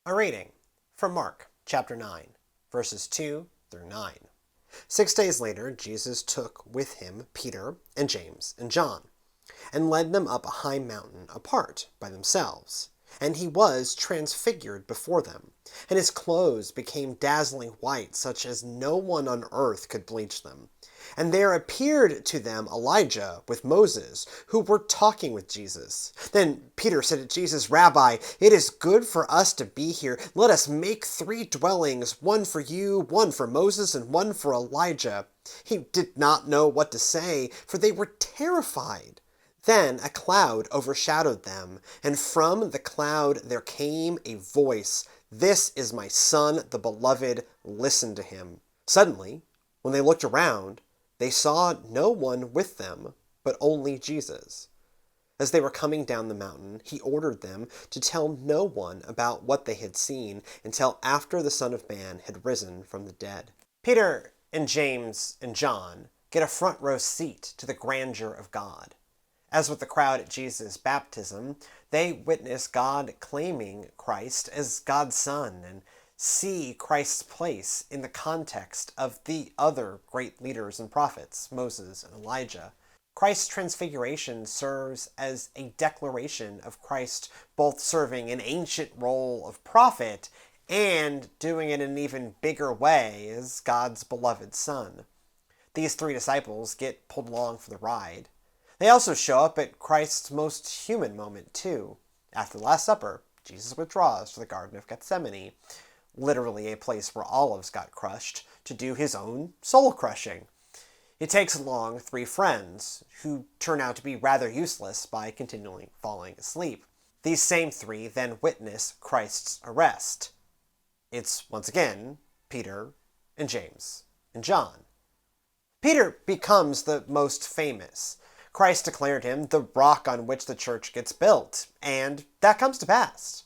A reading from Mark chapter 9, verses 2 through 9. 6 days later, Jesus took with him Peter and James and John, and led them up a high mountain apart by themselves. And he was transfigured before them, and his clothes became dazzling white, such as no one on earth could bleach them. And there appeared to them Elijah with Moses, who were talking with Jesus. Then Peter said to Jesus, "Rabbi, it is good for us to be here. Let us make 3 dwellings, one for you, one for Moses, and one for Elijah." He did not know what to say, for they were terrified. Then a cloud overshadowed them, and from the cloud there came a voice, "This is my son, the beloved, listen to him." Suddenly, when they looked around, they saw no one with them, but only Jesus. As they were coming down the mountain, he ordered them to tell no one about what they had seen until after the Son of Man had risen from the dead. Peter and James and John get a front row seat to the grandeur of God. As with the crowd at Jesus' baptism, they witness God claiming Christ as God's Son and see Christ's place in the context of the other great leaders and prophets, Moses and Elijah. Christ's transfiguration serves as a declaration of Christ both serving an ancient role of prophet and doing it in an even bigger way as God's beloved Son. These 3 disciples get pulled along for the ride. They also show up at Christ's most human moment, too. After the Last Supper, Jesus withdraws to the Garden of Gethsemane, literally a place where olives got crushed, to do his own soul-crushing. He takes along 3 friends, who turn out to be rather useless by continually falling asleep. These same 3 then witness Christ's arrest. It's, once again, Peter and James and John. Peter becomes the most famous. Christ declared him the rock on which the church gets built, and that comes to pass.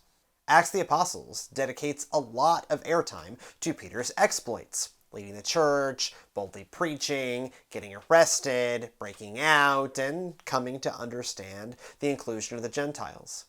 Acts of the Apostles dedicates a lot of airtime to Peter's exploits, leading the church, boldly preaching, getting arrested, breaking out, and coming to understand the inclusion of the Gentiles.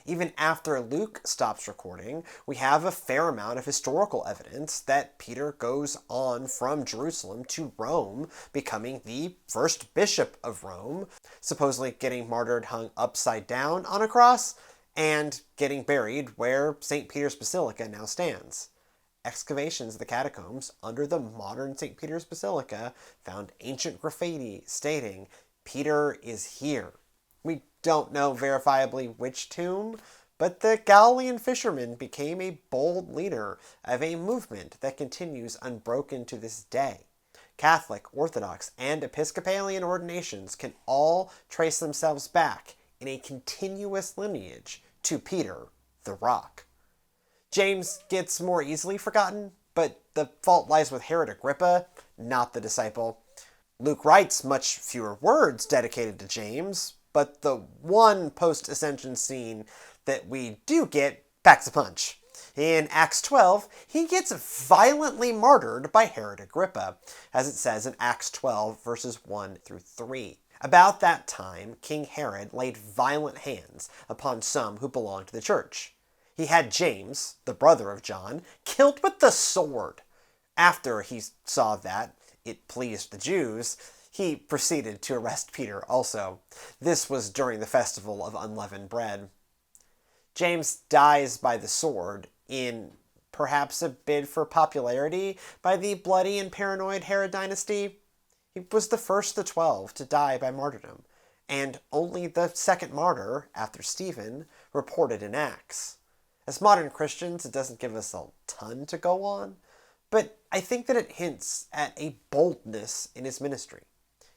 Even after Luke stops recording, we have a fair amount of historical evidence that Peter goes on from Jerusalem to Rome, becoming the first bishop of Rome, supposedly getting martyred hung upside down on a cross, and getting buried where St. Peter's Basilica now stands. Excavations of the catacombs under the modern St. Peter's Basilica found ancient graffiti stating, "Peter is here." We don't know verifiably which tomb, but the Galilean fisherman became a bold leader of a movement that continues unbroken to this day. Catholic, Orthodox, and Episcopalian ordinations can all trace themselves back in a continuous lineage to Peter the Rock. James gets more easily forgotten, but the fault lies with Herod Agrippa, not the disciple. Luke writes much fewer words dedicated to James, but the one post-ascension scene that we do get packs a punch. In Acts 12, he gets violently martyred by Herod Agrippa, as it says in Acts 12, verses 1 through 3. About that time, King Herod laid violent hands upon some who belonged to the church. He had James, the brother of John, killed with the sword. After he saw that it pleased the Jews, he proceeded to arrest Peter also. This was during the festival of unleavened bread. James dies by the sword in perhaps a bid for popularity by the bloody and paranoid Herod dynasty. He was the first of the 12 to die by martyrdom, and only the second martyr, after Stephen, reported in Acts. As modern Christians, it doesn't give us a ton to go on, but I think that it hints at a boldness in his ministry.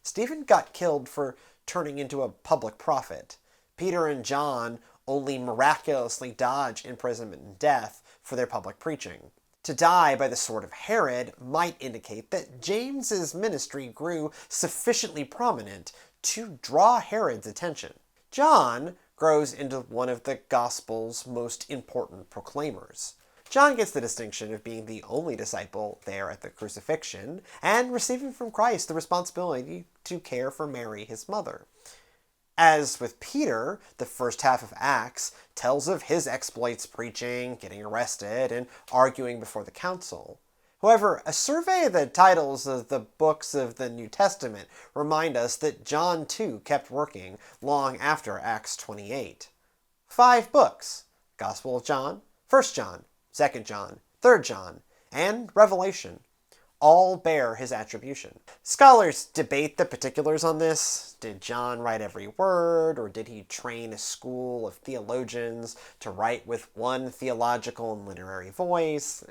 Stephen got killed for turning into a public prophet. Peter and John only miraculously dodge imprisonment and death for their public preaching. To die by the sword of Herod might indicate that James's ministry grew sufficiently prominent to draw Herod's attention. John grows into one of the gospel's most important proclaimers. John gets the distinction of being the only disciple there at the crucifixion, and receiving from Christ the responsibility to care for Mary, his mother. As with Peter, the first half of Acts tells of his exploits preaching, getting arrested, and arguing before the council. However, a survey of the titles of the books of the New Testament remind us that John too kept working long after Acts 28. 5 books: Gospel of John, 1 John, 2 John, 3 John, and Revelation all bear his attribution. Scholars debate the particulars on this. Did John write every word, or did he train a school of theologians to write with one theological and literary voice?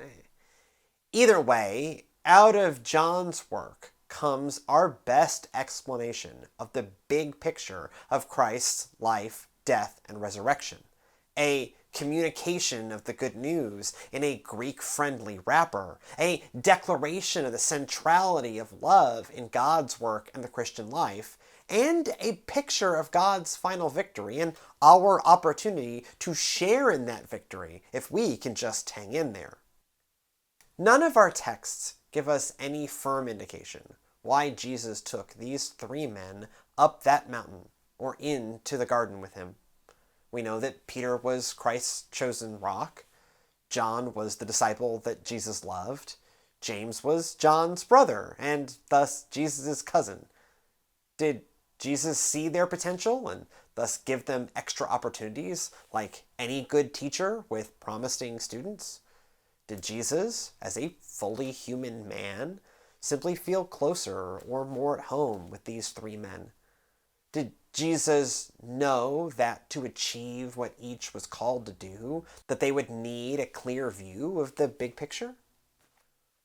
Either way, out of John's work comes our best explanation of the big picture of Christ's life, death, and resurrection. A communication of the good news in a Greek-friendly wrapper, a declaration of the centrality of love in God's work and the Christian life, and a picture of God's final victory and our opportunity to share in that victory if we can just hang in there. None of our texts give us any firm indication why Jesus took these 3 men up that mountain or into the garden with him. We know that Peter was Christ's chosen rock. John was the disciple that Jesus loved. James was John's brother, and thus Jesus' cousin. Did Jesus see their potential and thus give them extra opportunities, like any good teacher with promising students? Did Jesus, as a fully human man, simply feel closer or more at home with these 3 men? Did Jesus know that to achieve what each was called to do, that they would need a clear view of the big picture?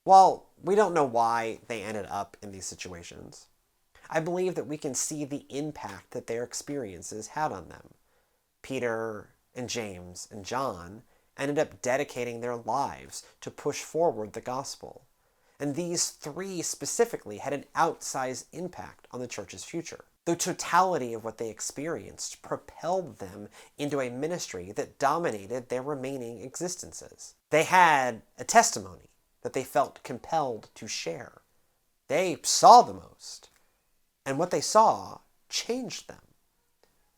While we don't know why they ended up in these situations, I believe that we can see the impact that their experiences had on them. Peter and James and John ended up dedicating their lives to push forward the gospel. And these 3 specifically had an outsized impact on the church's future. The totality of what they experienced propelled them into a ministry that dominated their remaining existences. They had a testimony that they felt compelled to share. They saw the most, and what they saw changed them.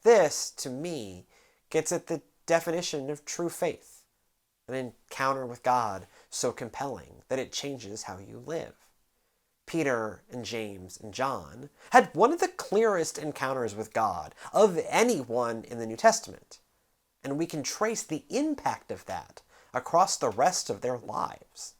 This, to me, gets at the definition of true faith. An encounter with God so compelling that it changes how you live. Peter and James and John had one of the clearest encounters with God of anyone in the New Testament, and we can trace the impact of that across the rest of their lives.